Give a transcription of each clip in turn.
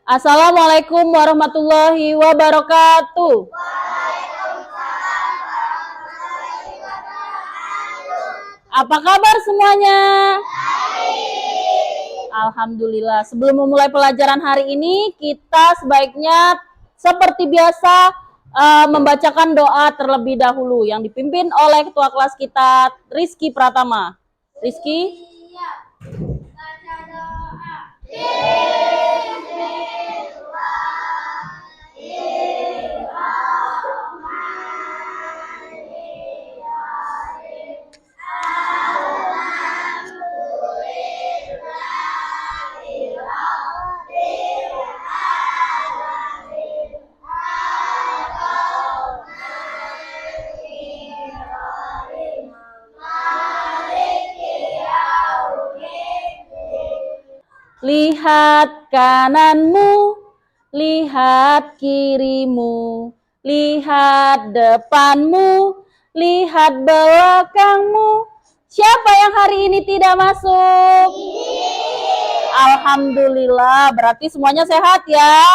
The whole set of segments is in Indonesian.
Assalamualaikum warahmatullahi wabarakatuh. Apa kabar semuanya? Alhamdulillah. Sebelum memulai pelajaran hari ini, kita sebaiknya seperti biasa membacakan doa terlebih dahulu yang dipimpin oleh ketua kelas kita, Rizky Pratama. Rizky? Baca doa. Lihat kananmu, lihat kirimu, lihat depanmu, lihat belakangmu. Siapa yang hari ini tidak masuk? Alhamdulillah, berarti semuanya sehat ya.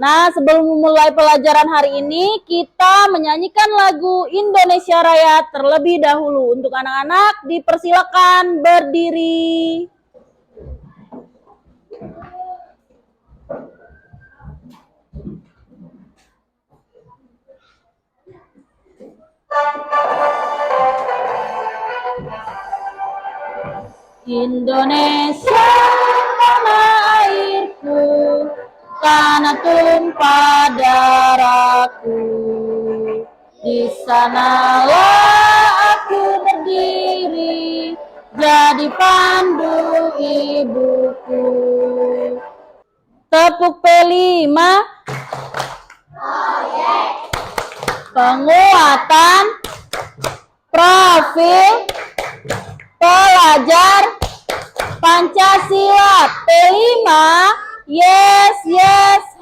Nah, sebelum memulai pelajaran hari ini, kita menyanyikan lagu Indonesia Raya terlebih dahulu. Untuk anak-anak, dipersilakan berdiri. Indonesia tanah airku, tanah tumpah darahku. Di sanalah aku berdiri, jadi pandu ibuku. Tepuk P5. Penguatan profil pelajar Pancasila. P5. Yes,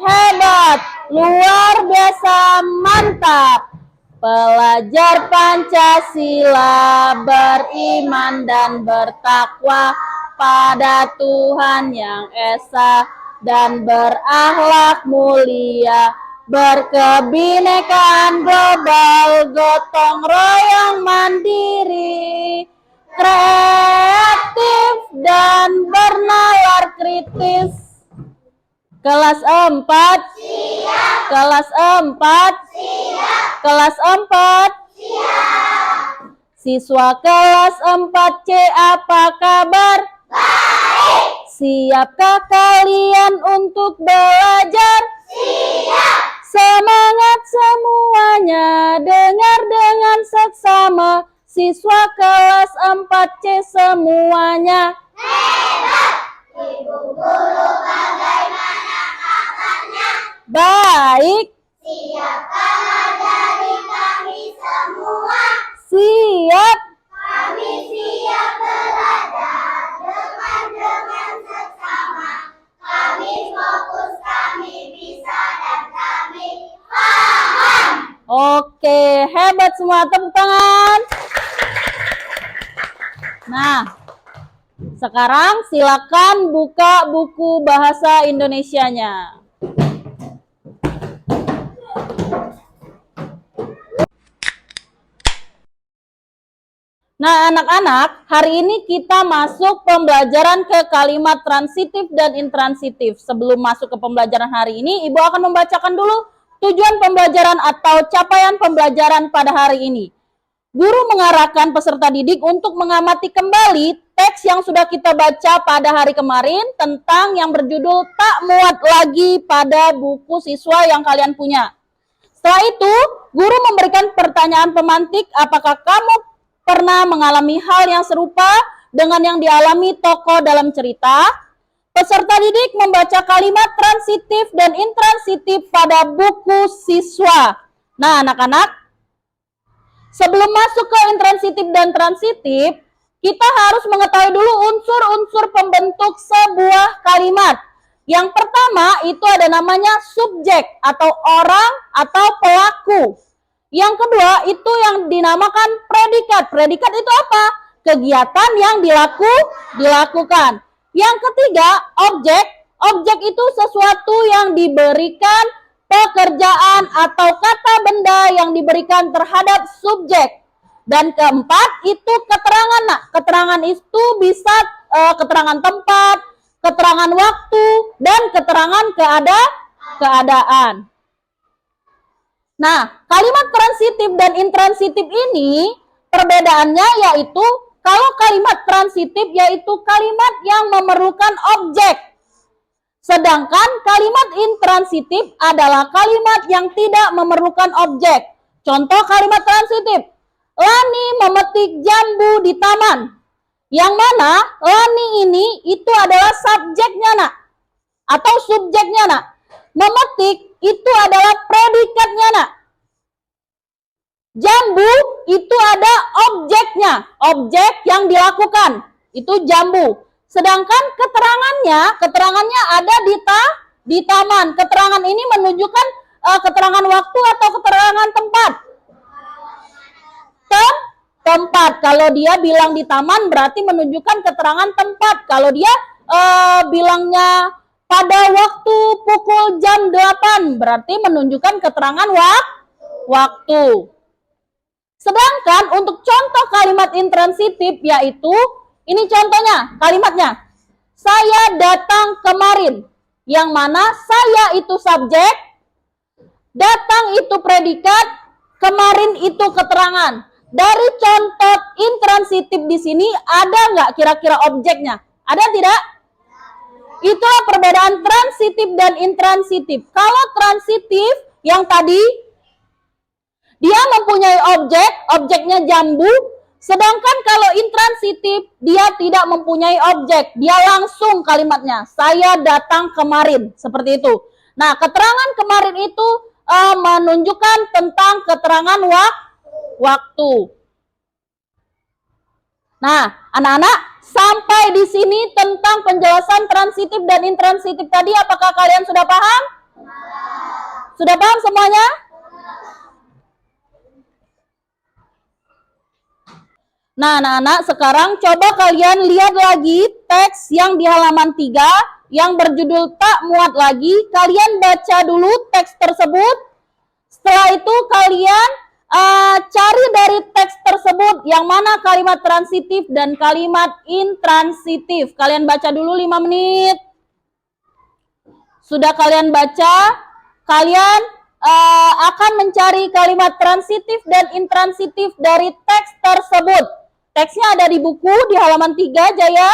hebat, luar biasa, mantap. Pelajar Pancasila beriman dan bertakwa pada Tuhan Yang Esa dan berakhlak mulia, berkebinekaan global, gotong royong mandiri, kreatif dan bernalar kritis. Kelas 4. Siap. Kelas 4. Siap. Kelas 4. Siap. Siswa kelas 4C, apa kabar? Baik. Siapkah kalian untuk belajar? Siap. Semangat semuanya, dengar dengan seksama. Siswa kelas 4C semuanya. Hebat! Ibu guru bagaimana kabarnya? Baik. Siapkah mengajari kami semua? Siap. Kami siap belajar, dengar dengan seksama. Kami fokus, kami bisa, dan kami paham. Oke, hebat semua, tepuk tangan. Nah, sekarang silakan buka buku bahasa Indonesianya. Nah, anak-anak, hari ini kita masuk pembelajaran ke kalimat transitif dan intransitif. Sebelum masuk ke pembelajaran hari ini, Ibu akan membacakan dulu tujuan pembelajaran atau capaian pembelajaran pada hari ini. Guru mengarahkan peserta didik untuk mengamati kembali teks yang sudah kita baca pada hari kemarin tentang yang berjudul tak muat lagi pada buku siswa yang kalian punya. Setelah itu, guru memberikan pertanyaan pemantik, apakah kamu pernah mengalami hal yang serupa dengan yang dialami tokoh dalam cerita? Peserta didik membaca kalimat transitif dan intransitif pada buku siswa. Nah, anak-anak, sebelum masuk ke intransitif dan transitif, kita harus mengetahui dulu unsur-unsur pembentuk sebuah kalimat. Yang pertama itu ada namanya subjek atau orang atau pelaku. Yang kedua itu yang dinamakan predikat. Predikat itu apa? Kegiatan yang dilakukan. Yang ketiga objek. Objek itu sesuatu yang diberikan pekerjaan atau kata benda yang diberikan terhadap subjek. Dan keempat itu keterangan. Nah, keterangan itu bisa keterangan tempat, keterangan waktu, dan keterangan keadaan. Nah, kalimat transitif dan intransitif ini perbedaannya yaitu kalau kalimat transitif yaitu kalimat yang memerlukan objek. Sedangkan kalimat intransitif adalah kalimat yang tidak memerlukan objek. Contoh kalimat transitif. Lani memetik jambu di taman. Yang mana Lani ini itu adalah subjeknya, Nak. Atau subjeknya, Nak. Memetik itu adalah predikatnya, Nak. Jambu itu ada objeknya, objek yang dilakukan. Itu jambu. Sedangkan keterangannya ada di taman. Keterangan ini menunjukkan keterangan waktu atau keterangan tempat. Tempat. Kalau dia bilang di taman berarti menunjukkan keterangan tempat. Kalau dia bilangnya pada waktu pukul jam 8 berarti menunjukkan keterangan waktu. Sedangkan untuk contoh kalimat intransitif yaitu ini contohnya, kalimatnya. Saya datang kemarin. Yang mana saya itu subjek, datang itu predikat, kemarin itu keterangan. Dari contoh intransitif di sini ada nggak kira-kira objeknya? Ada tidak? Itulah perbedaan transitif dan intransitif. Kalau transitif yang tadi dia mempunyai objeknya jambu, sedangkan kalau intransitif dia tidak mempunyai objek, dia langsung kalimatnya. Saya datang kemarin, seperti itu. Nah, keterangan kemarin itu menunjukkan tentang keterangan waktu. Nah, anak-anak, sampai di sini tentang penjelasan transitif dan intransitif tadi, apakah kalian sudah paham? Sudah paham semuanya? Nah, anak-anak, sekarang coba kalian lihat lagi teks yang di halaman 3 yang berjudul tak muat lagi. Kalian baca dulu teks tersebut. Setelah itu kalian cari dari teks tersebut yang mana kalimat transitif dan kalimat intransitif. Kalian baca dulu 5 menit. Sudah kalian baca, kalian akan mencari kalimat transitif dan intransitif dari teks tersebut. Teksnya ada di buku di halaman 3, Jaya.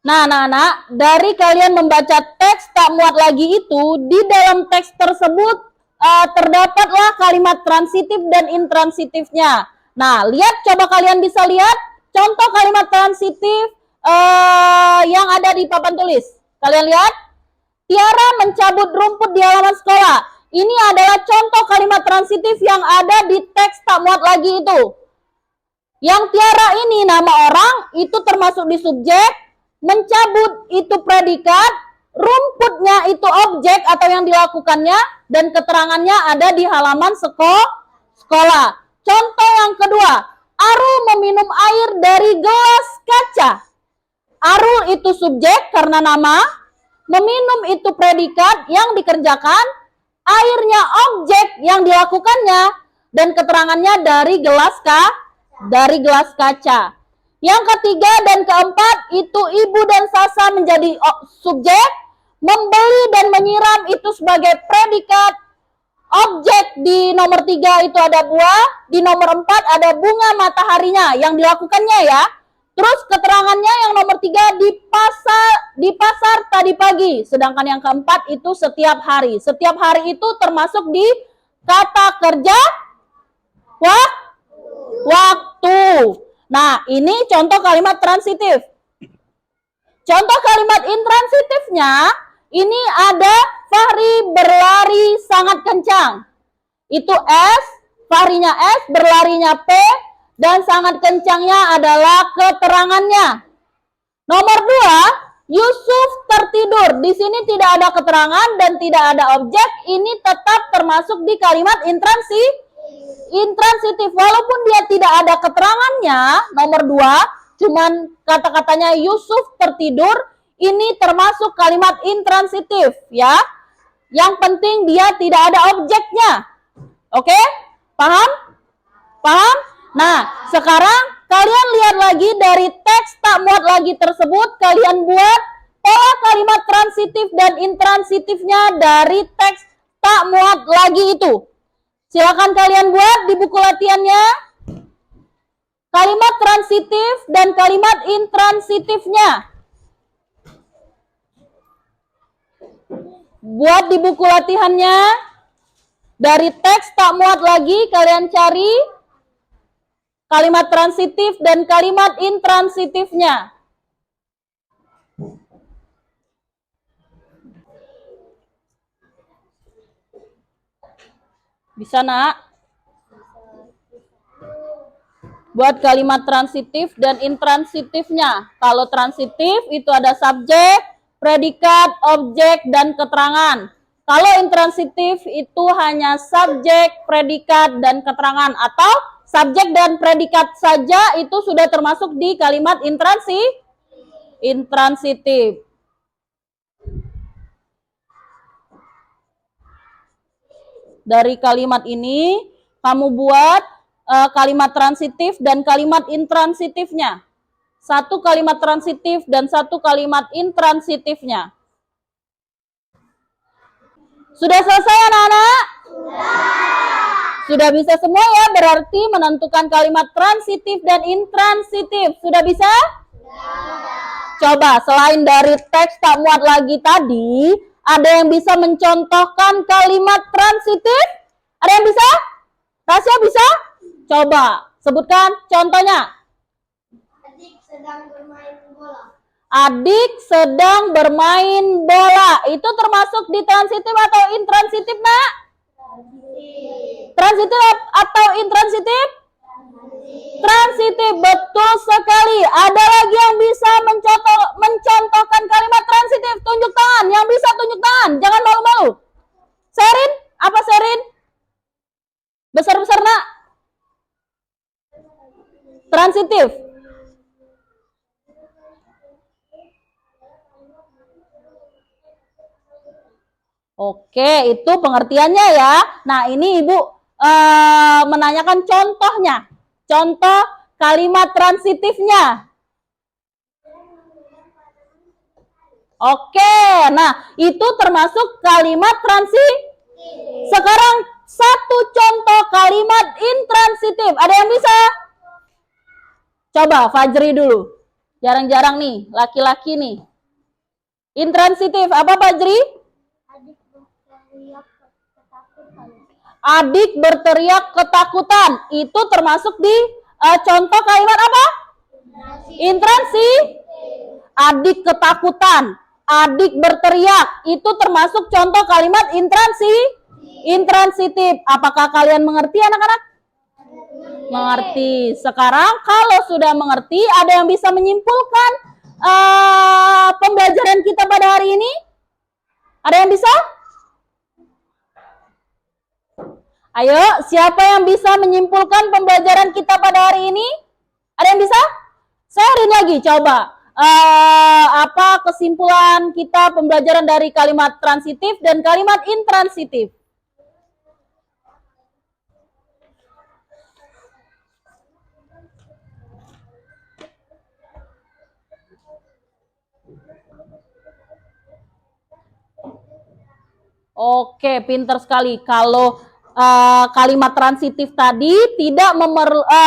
Nah, anak-anak, dari kalian membaca teks tak muat lagi itu, di dalam teks tersebut terdapatlah kalimat transitif dan intransitifnya. Nah, lihat, coba kalian bisa lihat contoh kalimat transitif yang ada di papan tulis. Kalian lihat, Tiara mencabut rumput di halaman sekolah. Ini adalah contoh kalimat transitif yang ada di teks tak muat lagi itu. Yang Tiara ini nama orang, itu termasuk di subjek. Mencabut itu predikat, rumputnya itu objek atau yang dilakukannya, dan keterangannya ada di halaman sekolah. Contoh yang kedua, Arul meminum air dari gelas kaca. Arul itu subjek karena nama, meminum itu predikat yang dikerjakan, airnya objek yang dilakukannya, dan keterangannya dari gelas kaca. Yang ketiga dan keempat itu Ibu dan Sasa menjadi subjek, membeli dan menyiram itu sebagai predikat, objek di nomor 3 itu ada buah, di nomor 4 ada bunga mataharinya yang dilakukannya ya. Terus keterangannya yang nomor 3 di pasar tadi pagi, sedangkan yang keempat itu setiap hari. Setiap hari itu termasuk di kata kerja waktu. Nah, ini contoh kalimat transitif. Contoh kalimat intransitifnya, Ini ada Fahri berlari sangat kencang. Itu S, Fahrinya S, berlarinya P, dan sangat kencangnya adalah keterangannya. Nomor 2, Yusuf tertidur. Di sini tidak ada keterangan dan tidak ada objek. Ini tetap termasuk di kalimat intransitif. Walaupun dia tidak ada keterangannya, nomor 2, cuman kata-katanya Yusuf tertidur, ini termasuk kalimat intransitif ya. Yang penting dia tidak ada objeknya. Oke? Paham? Paham? Nah, sekarang kalian lihat lagi dari teks tak muat lagi tersebut, kalian buat pola kalimat transitif dan intransitifnya dari teks tak muat lagi itu. Silakan kalian buat di buku latihannya. Kalimat transitif dan kalimat intransitifnya. Buat di buku latihannya. Dari teks tak muat lagi, kalian cari kalimat transitif dan kalimat intransitifnya. Bisa, Nak? Buat kalimat transitif dan intransitifnya. Kalau transitif itu ada subjek, predikat, objek, dan keterangan. Kalau intransitif itu hanya subjek, predikat, dan keterangan. Atau subjek dan predikat saja itu sudah termasuk di kalimat intransitif. Dari kalimat ini, kamu buat kalimat transitif dan kalimat intransitifnya. Satu kalimat transitif dan satu kalimat intransitifnya. Sudah selesai anak-anak? Sudah bisa semua ya, berarti menentukan kalimat transitif dan intransitif. Sudah bisa? Coba, selain dari teks tak muat lagi tadi, ada yang bisa mencontohkan kalimat transitif? Ada yang bisa? Tasya bisa? Coba, sebutkan contohnya. Adik sedang bermain bola. Adik sedang bermain bola. Itu termasuk di transitif atau intransitif, Nak? Transitif atau intransitif? Transitif, betul sekali. Ada lagi yang bisa mencontohkan kalimat transitif? Tunjuk tangan. Yang bisa tunjuk tangan. Jangan malu-malu. Serin? Apa Serin? Besar-besar, Nak. Transitif. Oke, itu pengertiannya ya. Nah, ini Ibu menanyakan contohnya. Contoh kalimat transitifnya. Oke, nah itu termasuk kalimat transitif. Sekarang satu contoh kalimat intransitif. Ada yang bisa? Coba Fajri dulu. Jarang-jarang nih, laki-laki nih. Intransitif, apa Fajri? Adik berteriak ketakutan. Itu termasuk di contoh kalimat apa? Intransitif. Adik ketakutan. Adik berteriak. Itu termasuk contoh kalimat intransitif. Apakah kalian mengerti anak-anak? Mengerti. Sekarang kalau sudah mengerti, ada yang bisa menyimpulkan pembelajaran kita pada hari ini? Ada yang bisa? Ayo, siapa yang bisa menyimpulkan pembelajaran kita pada hari ini? Ada yang bisa? Sharing lagi, coba. Apa kesimpulan kita pembelajaran dari kalimat transitif dan kalimat intransitif? Oke, pinter sekali. Kalau kalimat transitif tadi tidak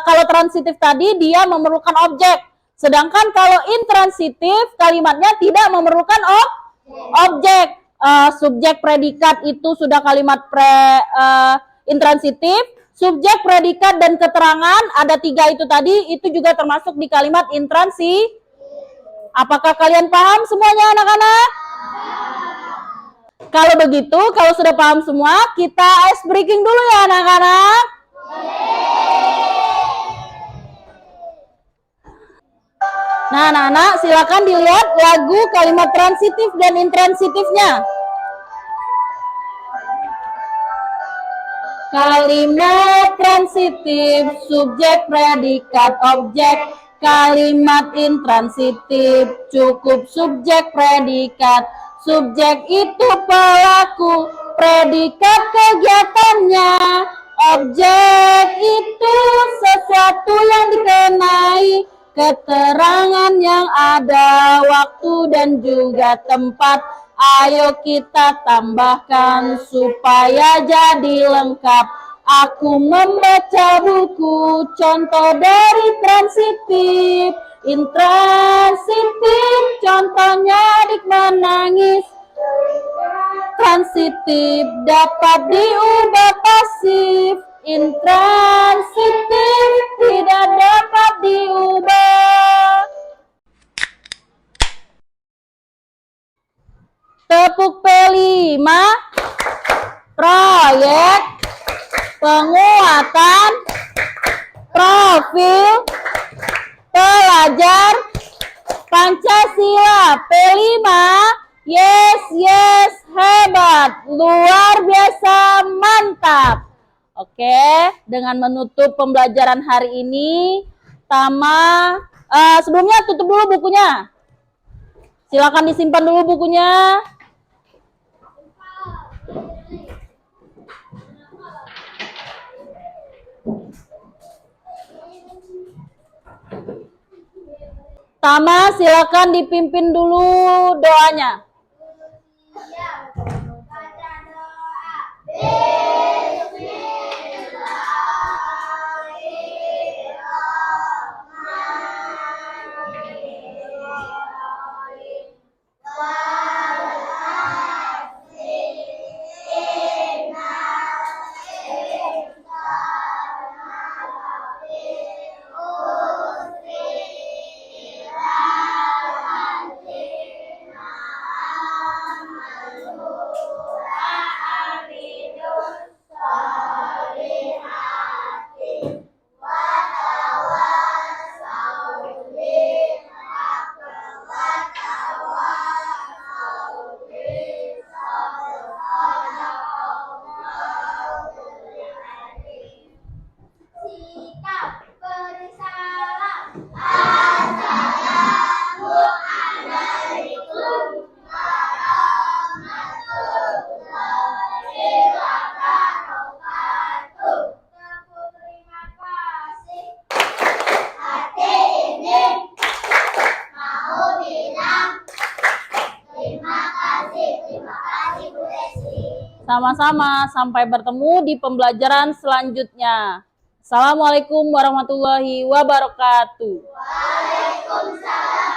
kalau transitif tadi dia memerlukan objek, sedangkan kalau intransitif kalimatnya tidak memerlukan objek. Subjek predikat itu sudah kalimat intransitif. Subjek predikat dan keterangan ada 3 itu tadi, itu juga termasuk di kalimat intransitif. Apakah kalian paham semuanya anak-anak? Kalau begitu, kalau sudah paham semua, kita ice breaking dulu ya anak-anak. Nah, anak-anak silakan dilihat lagu kalimat transitif dan intransitifnya. Kalimat transitif, subjek, predikat, objek. Kalimat intransitif, cukup subjek, predikat. Subjek itu pelaku, predikat kegiatannya. Objek itu sesuatu yang dikenai, keterangan yang ada, waktu dan juga tempat. Ayo kita tambahkan supaya jadi lengkap. Aku membaca buku, contoh dari transitif. Intransitif, contohnya adik menangis. Transitif dapat diubah pasif. Intransitif tidak dapat diubah. Tepuk P5, proyek penguatan profil pelajar Pancasila. P5, yes, hebat, luar biasa, mantap. Oke, dengan menutup pembelajaran hari ini, Tama, sebelumnya tutup dulu bukunya. Silakan disimpan dulu bukunya. Tama, silakan dipimpin dulu doanya. Baca doa. Sikap bersalah. Assalamualaikum warahmatullahi wabarakatuh. Terima kasih. Hati ini mau bilang terima kasih Bu Desi. Sama-sama, sampai bertemu di pembelajaran selanjutnya. Assalamualaikum warahmatullahi wabarakatuh. Waalaikumsalam.